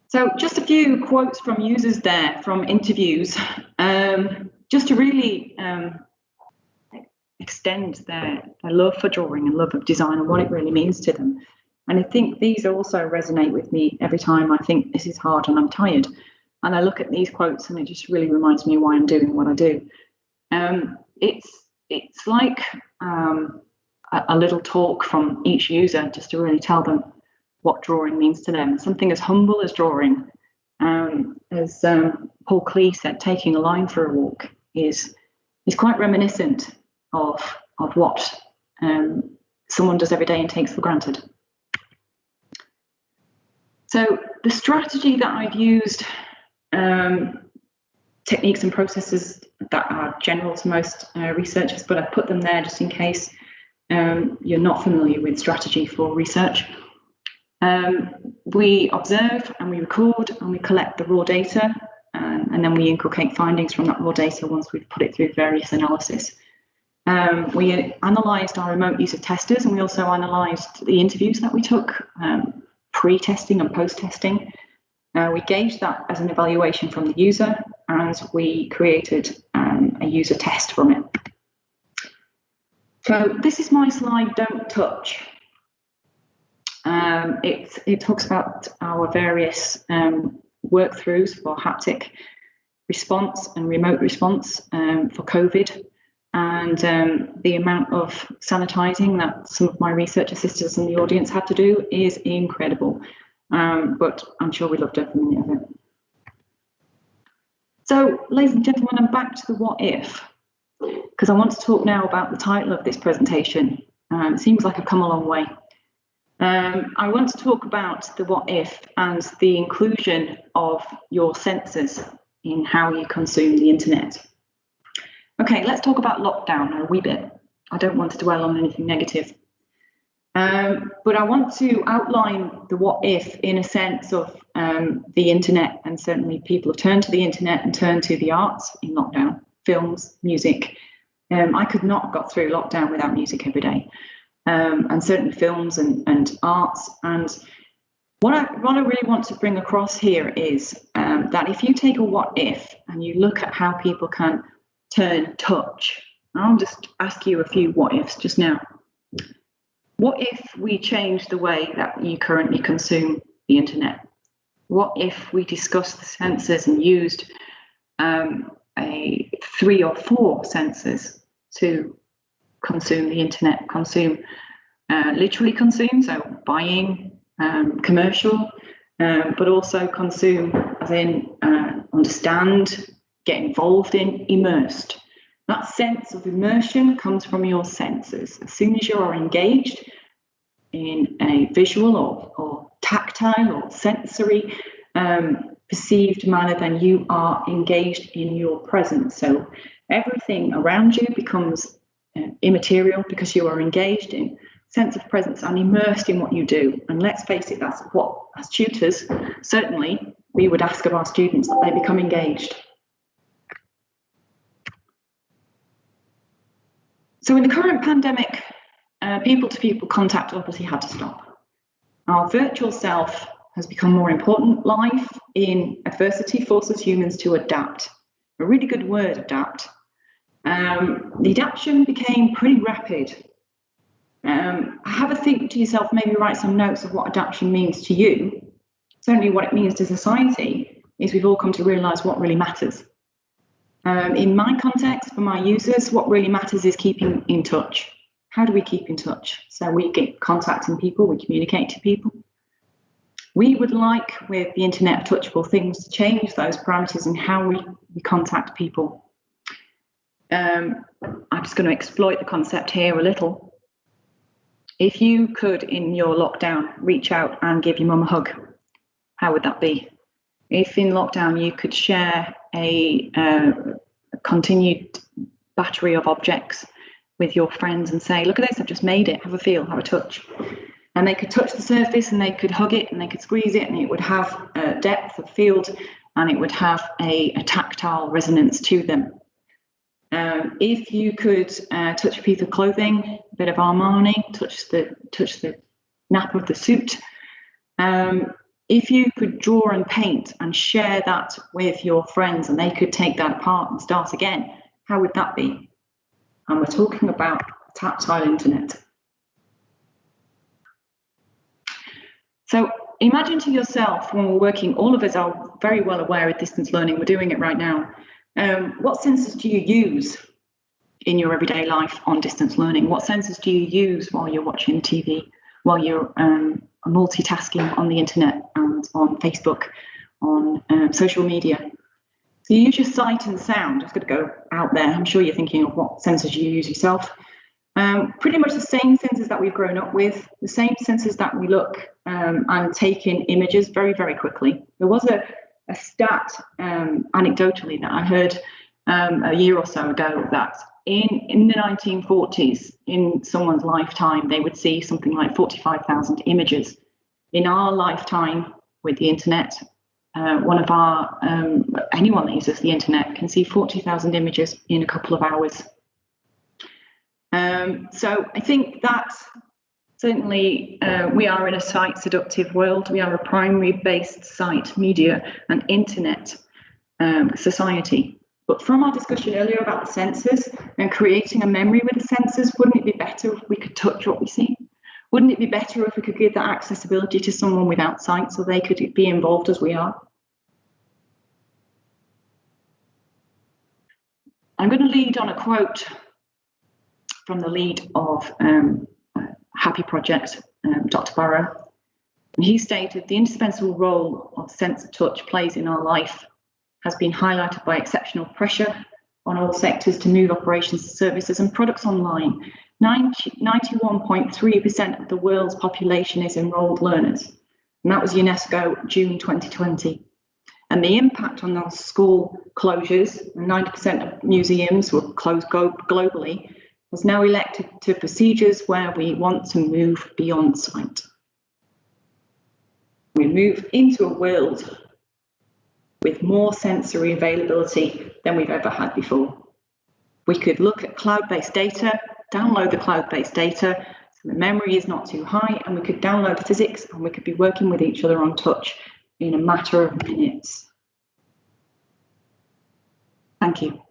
So just a few quotes from users there, from interviews, just to really extend their love for drawing and love of design and what it really means to them. And I think these also resonate with me every time I think this is hard and I'm tired. And I look at these quotes and it just really reminds me why I'm doing what I do. It's like a little talk from each user just to really tell them what drawing means to them. Something as humble as drawing, as Paul Klee said, taking a line for a walk is quite reminiscent of what someone does every day and takes for granted. So the strategy that I've used, techniques and processes that are general to most researchers, but I've put them there just in case you're not familiar with strategy for research. We observe and we record and we collect the raw data, and then we inculcate findings from that raw data once we've put it through various analysis. We analysed our remote use of testers, and we also analysed the interviews that we took, pre-testing and post-testing. We gauged that as an evaluation from the user, and we created a user test from it. So this is my slide, Don't Touch. It talks about our various work-throughs for haptic response and remote response for COVID. and the amount of sanitizing that some of my research assistants in the audience had to do is incredible. But I'm sure we loved every minute of it. So, ladies and gentlemen, I'm back to the what if, because I want to talk now about the title of this presentation. It seems like I've come a long way. I want to talk about the what if and the inclusion of your senses in how you consume the internet. Okay, let's talk about lockdown a wee bit. I don't want to dwell on anything negative. But I want to outline the what if in a sense of the internet, and certainly people have turned to the internet and turned to the arts in lockdown, films, music. I could not have got through lockdown without music every day, and certainly films and arts. And what I really want to bring across here is that if you take a what if and you look at how people can turn touch, I'll just ask you a few what ifs just now. What if we change the way that you currently consume the internet? What if we discussed the senses and used 3 or 4 senses to consume the internet? Literally consume, so buying, commercial, but also consume as in understand, get involved in, immersed. That sense of immersion comes from your senses. As soon as you are engaged in a visual or tactile or sensory perceived manner, then you are engaged in your presence. So everything around you becomes immaterial because you are engaged in sense of presence and immersed in what you do. And let's face it, that's what, as tutors, certainly we would ask of our students, that they become engaged. So in the current pandemic, people-to-people contact obviously had to stop. Our virtual self has become more important. Life in adversity forces humans to adapt. A really good word, adapt. The adaptation became pretty rapid. Have a think to yourself, maybe write some notes of what adaptation means to you. Certainly what it means to society is we've all come to realise what really matters. In my context, for my users, what really matters is keeping in touch. How do we keep in touch? So we get contacting people, we communicate to people. We would like, with the Internet of Touchable Things, to change those parameters in how we contact people. I'm just going to exploit the concept here a little. If you could, in your lockdown, reach out and give your mum a hug, how would that be? If in lockdown you could share a continued battery of objects with your friends and say, look at this, I've just made it, have a feel, have a touch. And they could touch the surface and they could hug it and they could squeeze it and it would have a depth of field and it would have a tactile resonance to them. If you could touch a piece of clothing, a bit of Armani, touch the nap of the suit. If you could draw and paint and share that with your friends and they could take that apart and start again, how would that be? And we're talking about tactile internet. So imagine to yourself when we're working, all of us are very well aware of distance learning, we're doing it right now. What senses do you use in your everyday life on distance learning? What senses do you use while you're watching TV, while you're multitasking on the internet and on Facebook, on social media? So you use your sight and sound. I'm going to go out there. I'm sure you're thinking of what senses you use yourself. Pretty much the same senses that we've grown up with, the same senses that we look and take in images very, very quickly. There was a stat anecdotally that I heard a year or so ago that in the 1940s, in someone's lifetime, they would see something like 45,000 images. In our lifetime with the internet, anyone that uses the internet can see 40,000 images in a couple of hours. So I think that certainly we are in a site seductive world. We are a primary based site, media and internet society. But from our discussion earlier about the senses and creating a memory with the senses, wouldn't it be better if we could touch what we see? Wouldn't it be better if we could give that accessibility to someone without sight so they could be involved as we are? I'm going to lead on a quote from the lead of HAPPIE project, Dr. Barrow. And he stated, the indispensable role of sensor touch plays in our life has been highlighted by exceptional pressure on all sectors to move operations, services and products online. 91.3% of the world's population is enrolled learners. And that was UNESCO, June 2020. And the impact on those school closures, 90% of museums were closed globally, has now elected to procedures where we want to move beyond sight. We move into a world with more sensory availability than we've ever had before. We could look at cloud-based data, download the cloud-based data, so the memory is not too high, and we could download physics, and we could be working with each other on touch in a matter of minutes. Thank you.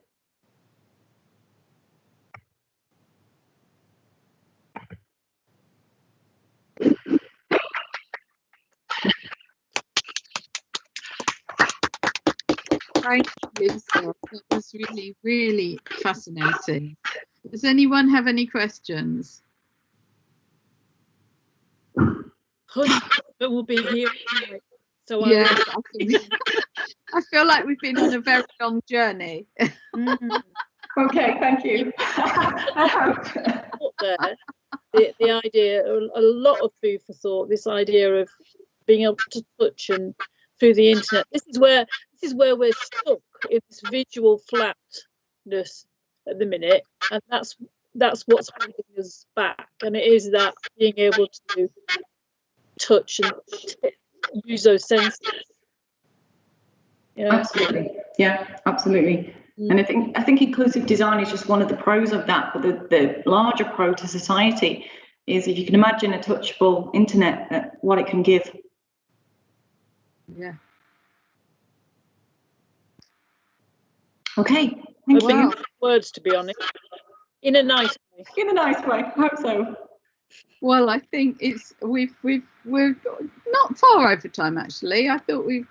Thank you, Lisa. That was really, really fascinating. Does anyone have any questions? But we'll be here. So yeah, I feel like we've been on a very long journey. Okay, thank you. The idea, a lot of food for thought. This idea of being able to touch and through the internet. This is where we're stuck in this visual flatness at the minute, and that's what's holding us back. And it is that being able to touch and use those senses. Yeah. Absolutely. Yeah, absolutely. And I think inclusive design is just one of the pros of that, but the larger pro to society is, if you can imagine a touchable internet, what it can give. Yeah. Okay, thank you. Words, to be honest, in a nice way. In a nice way. I hope so. Well, I think we're not far over time, actually. I thought we're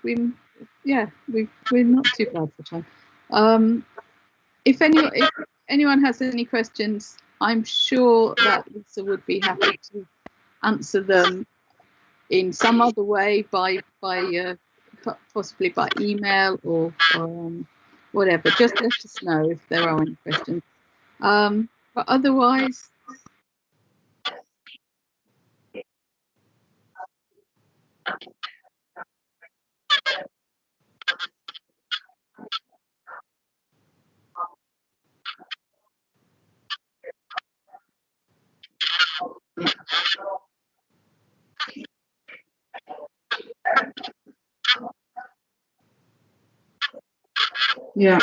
not too bad for time. If anyone has any questions, I'm sure that Lisa would be happy to answer them in some other way, by possibly by email or whatever. Just let us know if there are any questions. But otherwise, yeah.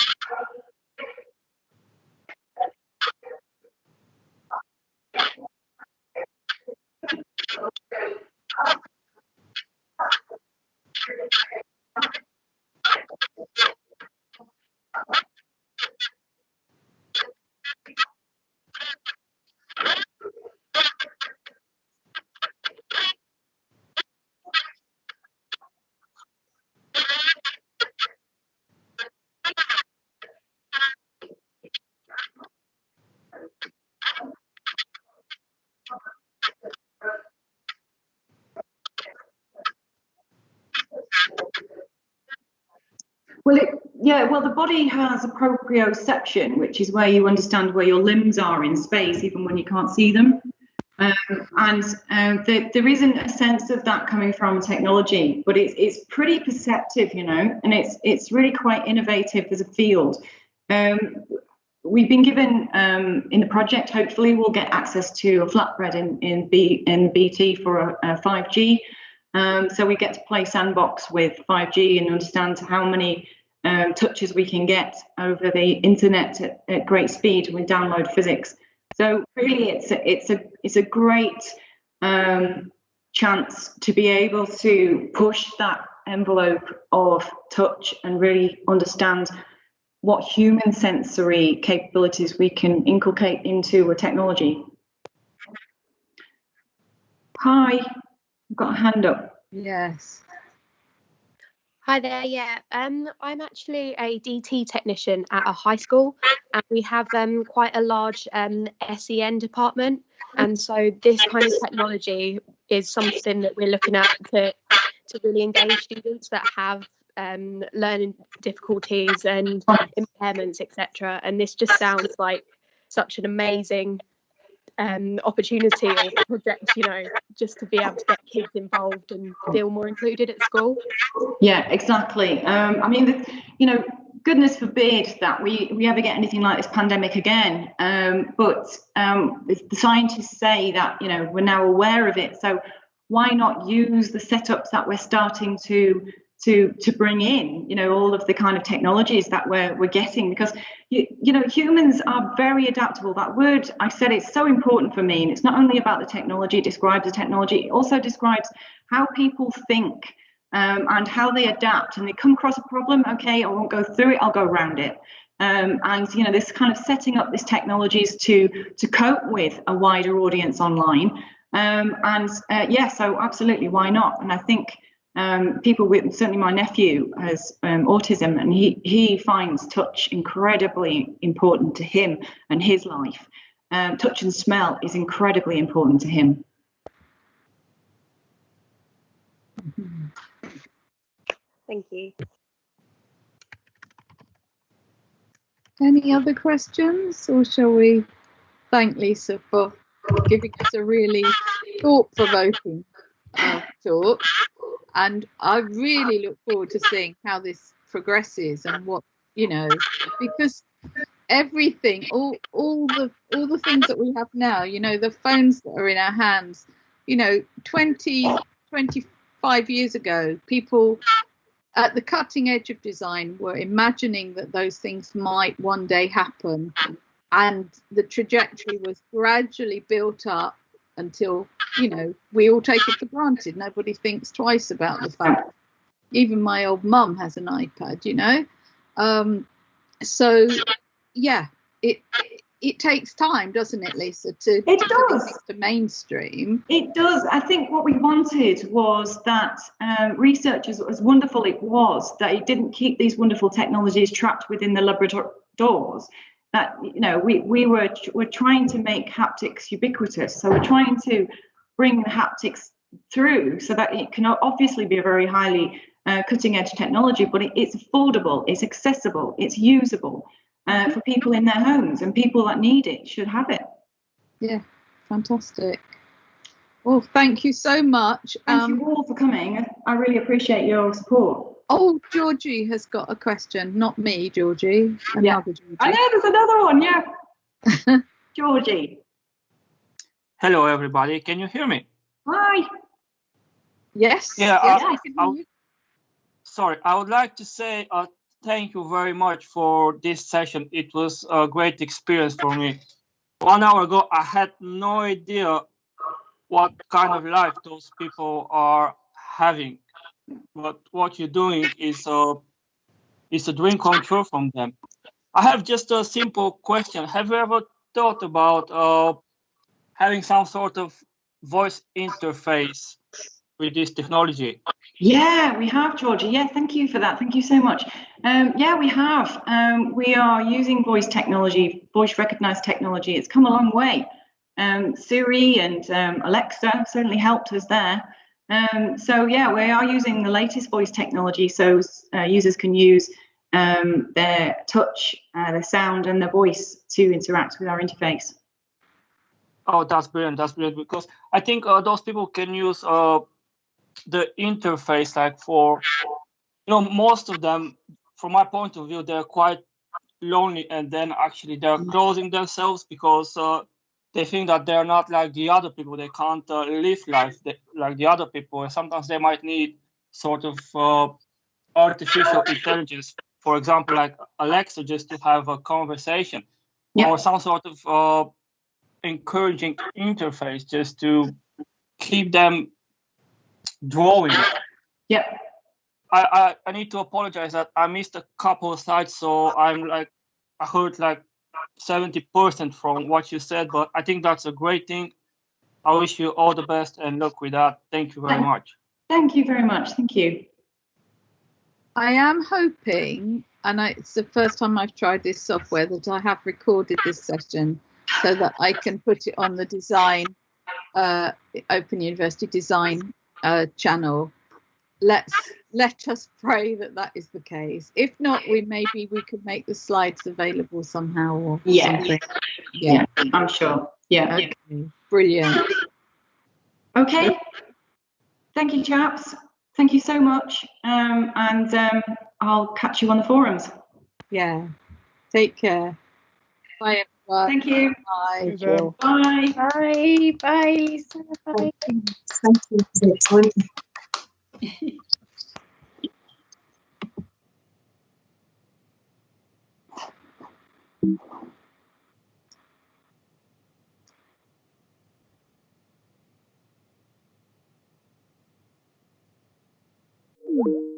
Well, the body has a proprioception, which is where you understand where your limbs are in space, even when you can't see them. There isn't a sense of that coming from technology, but it's pretty perceptive, you know, and it's really quite innovative as a field. We've been given in the project, hopefully we'll get access to a flatbread in BT for a 5G. So we get to play sandbox with 5G and understand how many touches we can get over the internet at great speed with download physics. So really, it's a great chance to be able to push that envelope of touch and really understand what human sensory capabilities we can inculcate into a technology. Hi, I've got a hand up. yes. Hi there. Yeah, I'm actually a DT technician at a high school, and we have quite a large SEN department. And so this kind of technology is something that we're looking at to really engage students that have learning difficulties and impairments, etc. And this just sounds like such an amazing opportunity or project, you know, just to be able to get kids involved and feel more included at school. Yeah, exactly. I mean, you know, goodness forbid that we ever get anything like this pandemic again. But the scientists say that, you know, we're now aware of it. So why not use the setups that we're starting to bring in, you know, all of the kind of technologies that we're getting, because you know, humans are very adaptable. That word, I said, it's so important for me, and it's not only about the technology, it describes the technology, it also describes how people think and how they adapt, and they come across a problem. Okay, I won't go through it, I'll go around it. And you know, this kind of setting up these technologies to cope with a wider audience online. Yeah, so absolutely, why not? And I think people with, certainly my nephew has autism, and he finds touch incredibly important to him and his life. Touch and smell is incredibly important to him. Thank you. Any other questions, or shall we thank Lisa for giving us a really thought-provoking talk? And I really look forward to seeing how this progresses and what, you know, because everything, all the things that we have now, you know, the phones that are in our hands, you know, 25 years ago, people at the cutting edge of design were imagining that those things might one day happen, and the trajectory was gradually built up until, you know, we all take it for granted. Nobody thinks twice about the fact. Even my old mum has an iPad, you know. So yeah, it takes time, doesn't it, Lisa, to bring things to mainstream? It does. I think what we wanted was that researchers, as wonderful it was, that it didn't keep these wonderful technologies trapped within the laboratory doors. That, you know, we're trying to make haptics ubiquitous. So we're trying to bring the haptics through so that it can obviously be a very highly cutting edge technology, but it's affordable, it's accessible, it's usable. For people in their homes, and people that need it should have it. Yeah, fantastic. Well, thank you so much. Thank you all for coming. I really appreciate your support. Oh, Georgie has got a question, not me, Georgie. Another Georgie. I know, there's another one, yeah. Georgie. Hello, everybody. Can you hear me? Hi. Yes. Yeah. Yes, I can hear you. Sorry, I would like to say thank you very much for this session. It was a great experience for me. 1 hour ago, I had no idea what kind of life those people are having. But what you're doing is a dream come true from them. I have just a simple question. Have you ever thought about having some sort of voice interface with this technology? Yeah, we have, Georgie. Yeah, thank you for that. Thank you so much. Yeah, we have. We are using voice technology, voice recognized technology. It's come a long way. Siri and Alexa certainly helped us there. So yeah, we are using the latest voice technology, so users can use their touch, their sound, and their voice to interact with our interface. Oh, that's brilliant. That's brilliant, because I think those people can use the interface, like, for, you know, most of them, from my point of view, they're quite lonely, and then actually they're closing themselves because they think that they're not like the other people. They can't live life like the other people, and sometimes they might need sort of artificial intelligence, for example, like Alexa, just to have a conversation, or some sort of encouraging interface just to keep them drawing. Yeah. I need to apologize that I missed a couple of slides, so I heard like 70% from what you said, but I think that's a great thing. I wish you all the best and luck with that. Thank you very much. Thank you very much. Thank you. I am hoping, and it's the first time I've tried this software, that I have recorded this session so that I can put it on the design, Open University Design channel. Let us pray that that is the case. If not, maybe we could make the slides available somehow or something. Yeah, I'm sure. Yeah. Okay. Brilliant. Okay. Thank you, chaps. Thank you so much. And I'll catch you on the forums. Yeah. Take care. Bye, everyone. Thank you. Bye. Bye. Bye. Bye. Bye. Thank you.